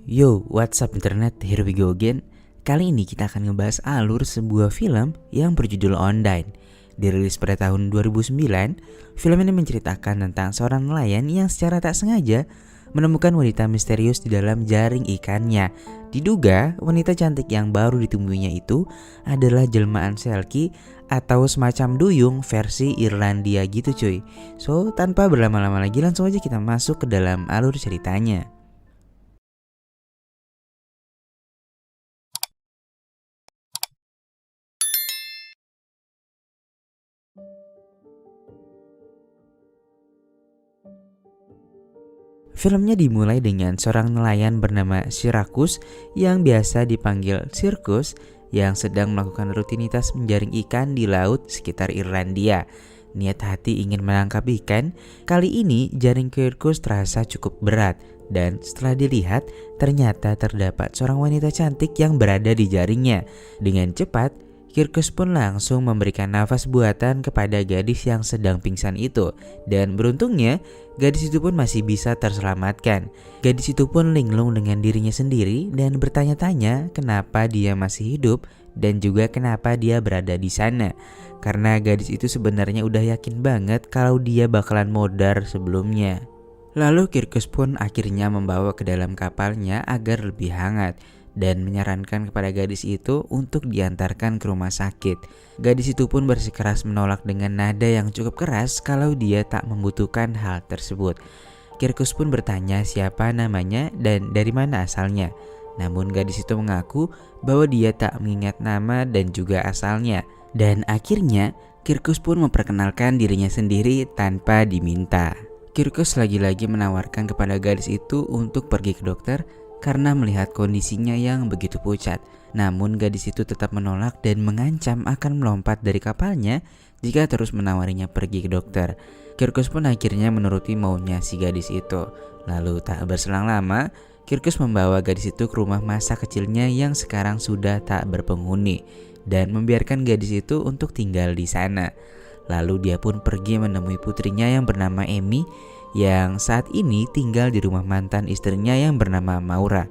Yo, what's up internet? Here we go again. Kali ini kita akan ngebahas alur sebuah film yang berjudul Ondine. Dirilis pada tahun 2009, film ini menceritakan tentang seorang nelayan yang secara tak sengaja menemukan wanita misterius di dalam jaring ikannya. Diduga wanita cantik yang baru ditemuinya itu adalah jelmaan Selkie atau semacam duyung versi Irlandia gitu cuy. So, tanpa berlama-lama lagi langsung aja kita masuk ke dalam alur ceritanya. Filmnya dimulai dengan seorang nelayan bernama Syracuse yang biasa dipanggil Sirkus yang sedang melakukan rutinitas menjaring ikan di laut sekitar Irlandia. Niat hati ingin menangkap ikan, kali ini jaring Syracuse terasa cukup berat dan setelah dilihat ternyata terdapat seorang wanita cantik yang berada di jaringnya. Dengan cepat, Kirkus pun langsung memberikan nafas buatan kepada gadis yang sedang pingsan itu. Dan beruntungnya, gadis itu pun masih bisa terselamatkan. Gadis itu pun linglung dengan dirinya sendiri dan bertanya-tanya kenapa dia masih hidup dan juga kenapa dia berada di sana. Karena gadis itu sebenarnya udah yakin banget kalau dia bakalan modar sebelumnya. Lalu Kirkus pun akhirnya membawa ke dalam kapalnya agar lebih hangat dan menyarankan kepada gadis itu untuk diantarkan ke rumah sakit. Gadis itu pun bersikeras menolak dengan nada yang cukup keras kalau dia tak membutuhkan hal tersebut. Kirkus pun bertanya siapa namanya dan dari mana asalnya. Namun gadis itu mengaku bahwa dia tak mengingat nama dan juga asalnya. Dan akhirnya Kirkus pun memperkenalkan dirinya sendiri tanpa diminta. Kirkus lagi-lagi menawarkan kepada gadis itu untuk pergi ke dokter karena melihat kondisinya yang begitu pucat. Namun gadis itu tetap menolak dan mengancam akan melompat dari kapalnya jika terus menawarinya pergi ke dokter. Kirkus pun akhirnya menuruti maunya si gadis itu. Lalu tak berselang lama, Kirkus membawa gadis itu ke rumah masa kecilnya yang sekarang sudah tak berpenghuni dan membiarkan gadis itu untuk tinggal di sana. Lalu dia pun pergi menemui putrinya yang bernama Amy yang saat ini tinggal di rumah mantan istrinya yang bernama Maura.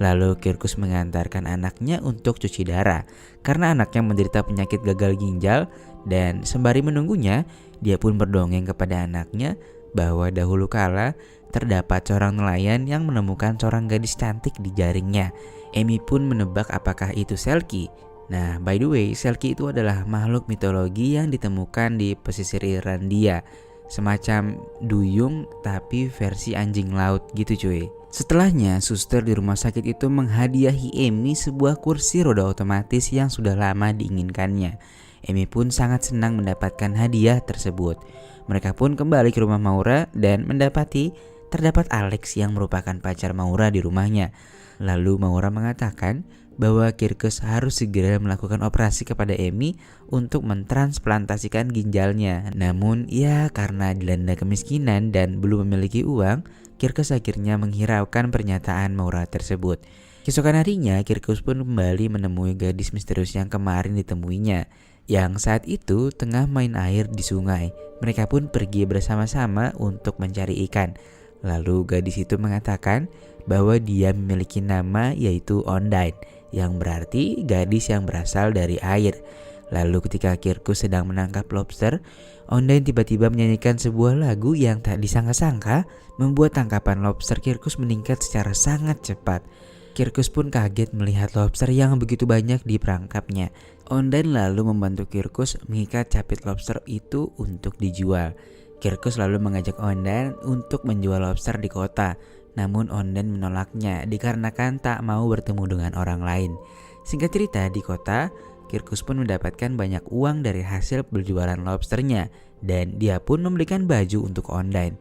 Lalu Kirkus mengantarkan anaknya untuk cuci darah karena anaknya menderita penyakit gagal ginjal, dan sembari menunggunya dia pun berdongeng kepada anaknya bahwa dahulu kala terdapat seorang nelayan yang menemukan seorang gadis cantik di jaringnya. Amy pun menebak apakah itu Selkie. Nah, by the way, Selkie itu adalah makhluk mitologi yang ditemukan di pesisir Irlandia. Semacam duyung tapi versi anjing laut gitu cuy. Setelahnya, suster di rumah sakit itu menghadiahi Amy sebuah kursi roda otomatis yang sudah lama diinginkannya. Amy pun sangat senang mendapatkan hadiah tersebut. Mereka pun kembali ke rumah Maura dan mendapati terdapat Alex yang merupakan pacar Maura di rumahnya. Lalu Maura mengatakan bahwa Kirkus harus segera melakukan operasi kepada Amy untuk mentransplantasikan ginjalnya. Namun ya karena dilanda kemiskinan dan belum memiliki uang, Kirkus akhirnya menghiraukan pernyataan Maura tersebut. Keesokan harinya Kirkus pun kembali menemui gadis misterius yang kemarin ditemuinya, yang saat itu tengah main air di sungai. Mereka pun pergi bersama-sama untuk mencari ikan. Lalu gadis itu mengatakan bahwa dia memiliki nama yaitu Ondine, yang berarti gadis yang berasal dari air. Lalu ketika Kirkus sedang menangkap lobster, Ondine tiba-tiba menyanyikan sebuah lagu yang tak disangka-sangka membuat tangkapan lobster Kirkus meningkat secara sangat cepat. Kirkus pun kaget melihat lobster yang begitu banyak di perangkapnya. Ondine lalu membantu Kirkus mengikat capit lobster itu untuk dijual. Kirkus lalu mengajak Ondine untuk menjual lobster di kota. Namun Ondine menolaknya dikarenakan tak mau bertemu dengan orang lain. Singkat cerita, di kota, Kirkus pun mendapatkan banyak uang dari hasil berjualan lobsternya dan dia pun membelikan baju untuk Ondine.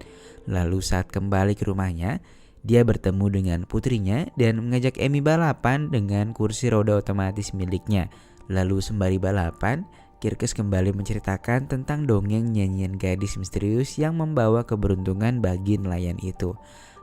Lalu saat kembali ke rumahnya, dia bertemu dengan putrinya dan mengajak Amy balapan dengan kursi roda otomatis miliknya. Lalu sembari balapan, Kirkus kembali menceritakan tentang dongeng nyanyian gadis misterius yang membawa keberuntungan bagi nelayan itu.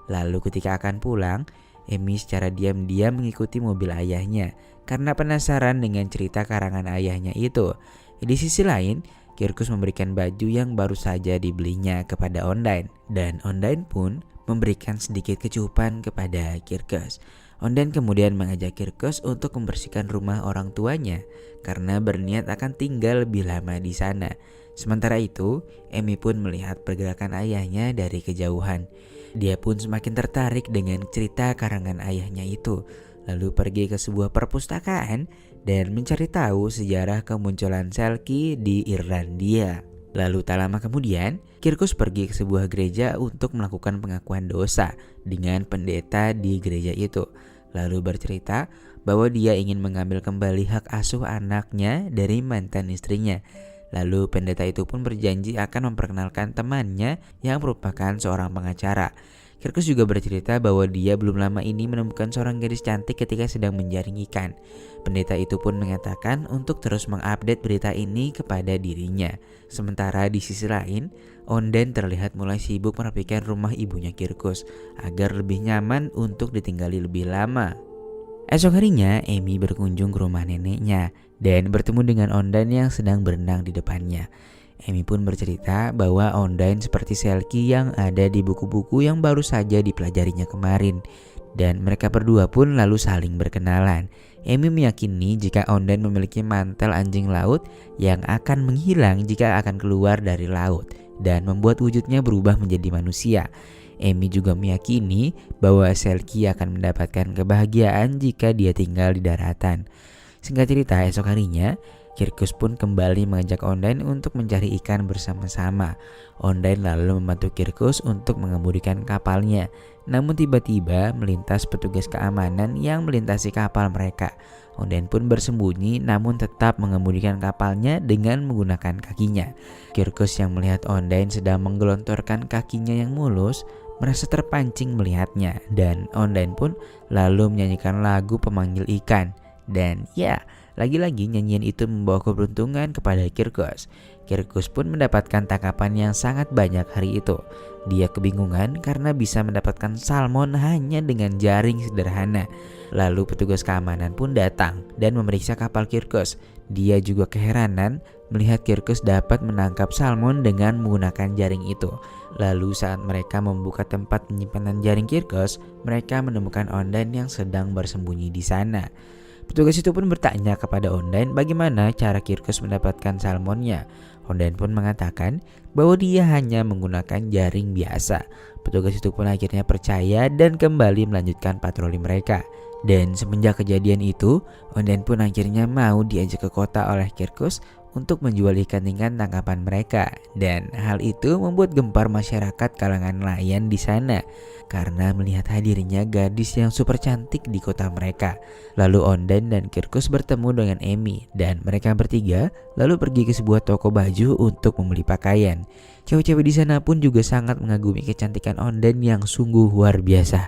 Lalu ketika akan pulang, Amy secara diam-diam mengikuti mobil ayahnya karena penasaran dengan cerita karangan ayahnya itu. Di sisi lain, Kirkus memberikan baju yang baru saja dibelinya kepada Ondine, dan Ondine pun memberikan sedikit kecupan kepada Kirkus. Onden kemudian mengajak Kirkus untuk membersihkan rumah orang tuanya karena berniat akan tinggal lebih lama di sana. Sementara itu, Emi pun melihat pergerakan ayahnya dari kejauhan. Dia pun semakin tertarik dengan cerita karangan ayahnya itu, lalu pergi ke sebuah perpustakaan dan mencari tahu sejarah kemunculan Selkie di Irlandia. Lalu tak lama kemudian, Kirkus pergi ke sebuah gereja untuk melakukan pengakuan dosa dengan pendeta di gereja itu. Lalu bercerita bahwa dia ingin mengambil kembali hak asuh anaknya dari mantan istrinya. Lalu pendeta itu pun berjanji akan memperkenalkan temannya yang merupakan seorang pengacara. Kirkus juga bercerita bahwa dia belum lama ini menemukan seorang gadis cantik ketika sedang menjaring ikan. Pendeta itu pun mengatakan untuk terus mengupdate berita ini kepada dirinya. Sementara di sisi lain, Onden terlihat mulai sibuk merapikan rumah ibunya Kirkus agar lebih nyaman untuk ditinggali lebih lama. Esok harinya, Emi berkunjung ke rumah neneknya dan bertemu dengan Onden yang sedang berenang di depannya. Emi pun bercerita bahwa Onden seperti Selkie yang ada di buku-buku yang baru saja dipelajarinya kemarin. Dan mereka berdua pun lalu saling berkenalan. Emi meyakini jika Onden memiliki mantel anjing laut yang akan menghilang jika akan keluar dari laut dan membuat wujudnya berubah menjadi manusia. Emi juga meyakini bahwa Selkie akan mendapatkan kebahagiaan jika dia tinggal di daratan. Singkat cerita, esok harinya Kirkus pun kembali mengajak Onden untuk mencari ikan bersama-sama. Onden lalu membantu Kirkus untuk mengemudikan kapalnya. Namun tiba-tiba melintas petugas keamanan yang melintasi kapal mereka. Onden pun bersembunyi namun tetap mengemudikan kapalnya dengan menggunakan kakinya. Kirkus yang melihat Onden sedang menggelontorkan kakinya yang mulus merasa terpancing melihatnya, dan Onden pun lalu menyanyikan lagu pemanggil ikan. Dan ya, lagi-lagi nyanyian itu membawa keberuntungan kepada Kirkus. Kirkus pun mendapatkan tangkapan yang sangat banyak hari itu. Dia kebingungan karena bisa mendapatkan salmon hanya dengan jaring sederhana. Lalu petugas keamanan pun datang dan memeriksa kapal Kirkus. Dia juga keheranan melihat Kirkus dapat menangkap salmon dengan menggunakan jaring itu. Lalu saat mereka membuka tempat penyimpanan jaring Kirkus, mereka menemukan Onden yang sedang bersembunyi di sana. Petugas itu pun bertanya kepada Onden bagaimana cara Kirkus mendapatkan salmonnya. Onden pun mengatakan bahwa dia hanya menggunakan jaring biasa. Petugas itu pun akhirnya percaya dan kembali melanjutkan patroli mereka. Dan semenjak kejadian itu, Onden pun akhirnya mau diajak ke kota oleh Kirkus untuk menjual ikan-ikan tangkapan mereka. Dan hal itu membuat gempar masyarakat kalangan nelayan di sana karena melihat hadirnya gadis yang super cantik di kota mereka. Lalu Onden dan Kirkus bertemu dengan Emi dan mereka bertiga lalu pergi ke sebuah toko baju untuk membeli pakaian. Cewek-cewek di sana pun juga sangat mengagumi kecantikan Onden yang sungguh luar biasa.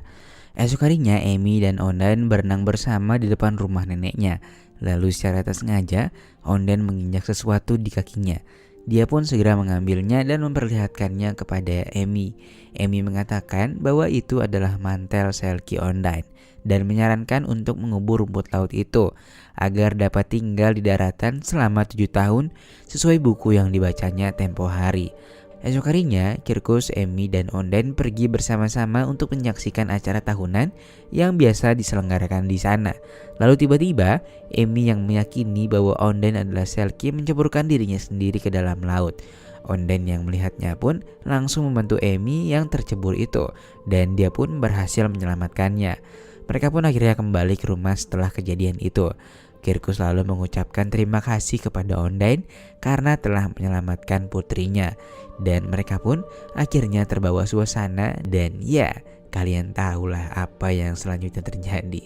Esok harinya Emi dan Onden berenang bersama di depan rumah neneknya. Lalu secara tak sengaja Onden menginjak sesuatu di kakinya. Dia pun segera mengambilnya dan memperlihatkannya kepada Emi. Emi mengatakan bahwa itu adalah mantel Selkie Onden dan menyarankan untuk mengubur rumput laut itu agar dapat tinggal di daratan selama 7 tahun sesuai buku yang dibacanya tempo hari. Esok harinya, Kirkus, Emi, dan Onden pergi bersama-sama untuk menyaksikan acara tahunan yang biasa diselenggarakan di sana. Lalu tiba-tiba, Emi yang meyakini bahwa Onden adalah Selkie menceburkan dirinya sendiri ke dalam laut. Onden yang melihatnya pun langsung membantu Emi yang tercebur itu, dan dia pun berhasil menyelamatkannya. Mereka pun akhirnya kembali ke rumah setelah kejadian itu. Kirkus lalu mengucapkan terima kasih kepada Onden karena telah menyelamatkan putrinya. Dan mereka pun akhirnya terbawa suasana dan ya, kalian tahulah apa yang selanjutnya terjadi.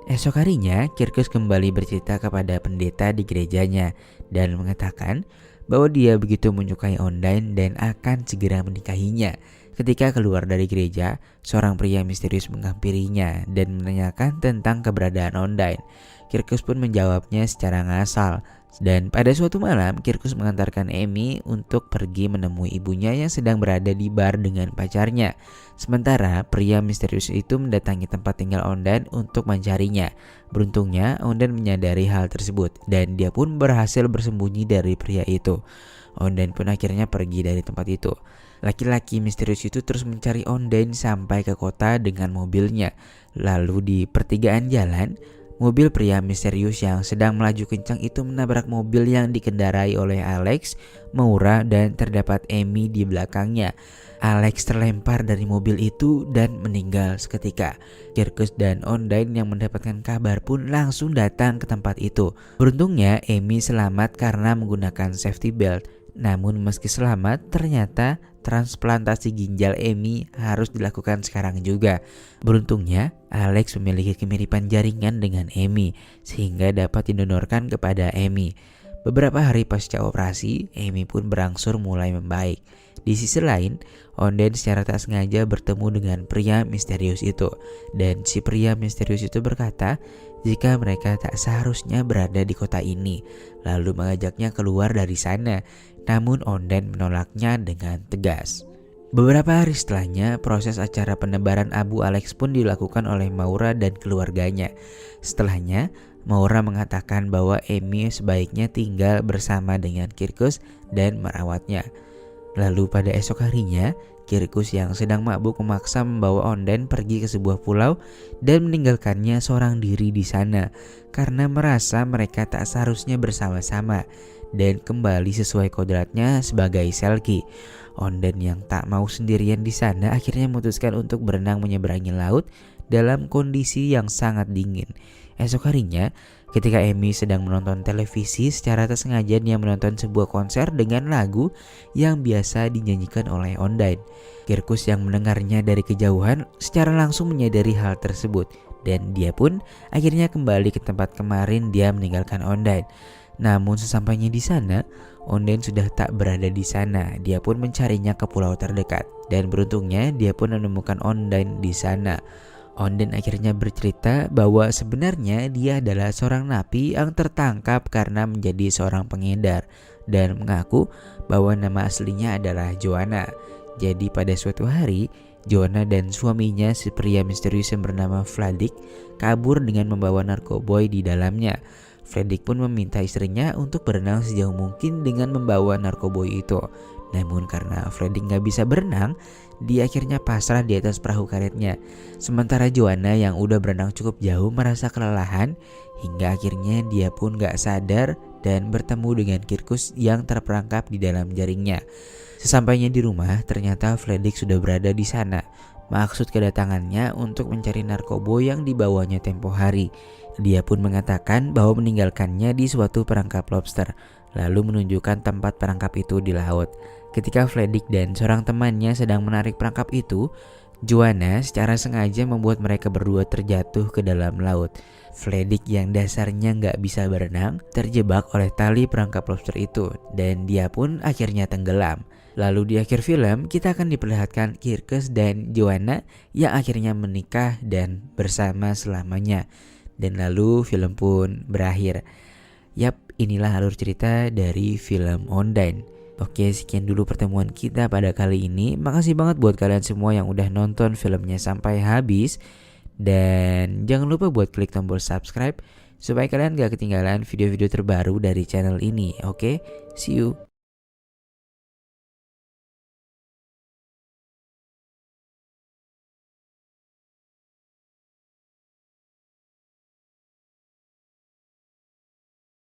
Esok harinya, Kirkus kembali bercerita kepada pendeta di gerejanya dan mengatakan bahwa dia begitu menyukai Onden dan akan segera menikahinya. Ketika keluar dari gereja, seorang pria misterius menghampirinya dan menanyakan tentang keberadaan Onden. Kirkus pun menjawabnya secara ngasal. Dan pada suatu malam, Kirkus mengantarkan Emi untuk pergi menemui ibunya yang sedang berada di bar dengan pacarnya. Sementara pria misterius itu mendatangi tempat tinggal Onden untuk mencarinya. Beruntungnya, Onden menyadari hal tersebut dan dia pun berhasil bersembunyi dari pria itu. Onden pun akhirnya pergi dari tempat itu. Laki-laki misterius itu terus mencari Ondain sampai ke kota dengan mobilnya. Lalu di pertigaan jalan, mobil pria misterius yang sedang melaju kencang itu menabrak mobil yang dikendarai oleh Alex, Maura, dan terdapat Amy di belakangnya. Alex terlempar dari mobil itu dan meninggal seketika. Kirkus dan Ondain yang mendapatkan kabar pun langsung datang ke tempat itu. Beruntungnya Amy selamat karena menggunakan safety belt. Namun meski selamat, ternyata transplantasi ginjal Amy harus dilakukan sekarang juga. Beruntungnya Alex memiliki kemiripan jaringan dengan Amy sehingga dapat didonorkan kepada Amy. Beberapa hari pasca operasi, Amy pun berangsur mulai membaik. Di sisi lain, Ondain secara tak sengaja bertemu dengan pria misterius itu. Dan si pria misterius itu berkata jika mereka tak seharusnya berada di kota ini, lalu mengajaknya keluar dari sana. Namun Ondain menolaknya dengan tegas. Beberapa hari setelahnya, proses acara penebaran abu Alex pun dilakukan oleh Maura dan keluarganya. Setelahnya, Maura mengatakan bahwa Amy sebaiknya tinggal bersama dengan Kirkus dan merawatnya. Lalu pada esok harinya, Kirkus yang sedang mabuk memaksa membawa Ondain pergi ke sebuah pulau dan meninggalkannya seorang diri di sana karena merasa mereka tak seharusnya bersama-sama dan kembali sesuai kodratnya sebagai Selkie. Ondain yang tak mau sendirian di sana akhirnya memutuskan untuk berenang menyeberangi laut dalam kondisi yang sangat dingin. Esok harinya, ketika Amy sedang menonton televisi, secara tak sengaja dia menonton sebuah konser dengan lagu yang biasa dinyanyikan oleh Ondain. Kirkus yang mendengarnya dari kejauhan secara langsung menyadari hal tersebut dan dia pun akhirnya kembali ke tempat kemarin dia meninggalkan Ondain. Namun sesampainya di sana, Ondain sudah tak berada di sana. Dia pun mencarinya ke pulau terdekat dan beruntungnya dia pun menemukan Ondain di sana. Ondain akhirnya bercerita bahwa sebenarnya dia adalah seorang napi yang tertangkap karena menjadi seorang pengedar dan mengaku bahwa nama aslinya adalah Joanna. Jadi pada suatu hari, Joanna dan suaminya si pria misterius yang bernama Vladik kabur dengan membawa narkoboy di dalamnya. Vladik pun meminta istrinya untuk berenang sejauh mungkin dengan membawa narkoboy itu. Namun karena Vladik gak bisa berenang, dia akhirnya pasrah di atas perahu karetnya. Sementara Joanna yang udah berenang cukup jauh merasa kelelahan hingga akhirnya dia pun gak sadar dan bertemu dengan Kirkus yang terperangkap di dalam jaringnya. Sesampainya di rumah, ternyata Vladik sudah berada di sana. Maksud kedatangannya untuk mencari narkoboy yang dibawanya tempo hari. Dia pun mengatakan bahwa meninggalkannya di suatu perangkap lobster, lalu menunjukkan tempat perangkap itu di laut. Ketika Vladik dan seorang temannya sedang menarik perangkap itu, Joanna secara sengaja membuat mereka berdua terjatuh ke dalam laut. Vladik yang dasarnya nggak bisa berenang terjebak oleh tali perangkap lobster itu dan dia pun akhirnya tenggelam. Lalu di akhir film kita akan diperlihatkan Kirkus dan Joanna yang akhirnya menikah dan bersama selamanya. Dan lalu film pun berakhir. Yap, inilah alur cerita dari film Ondain. Oke, sekian dulu pertemuan kita pada kali ini. Makasih banget buat kalian semua yang udah nonton filmnya sampai habis. Dan jangan lupa buat klik tombol subscribe supaya kalian gak ketinggalan video-video terbaru dari channel ini. Oke, see you.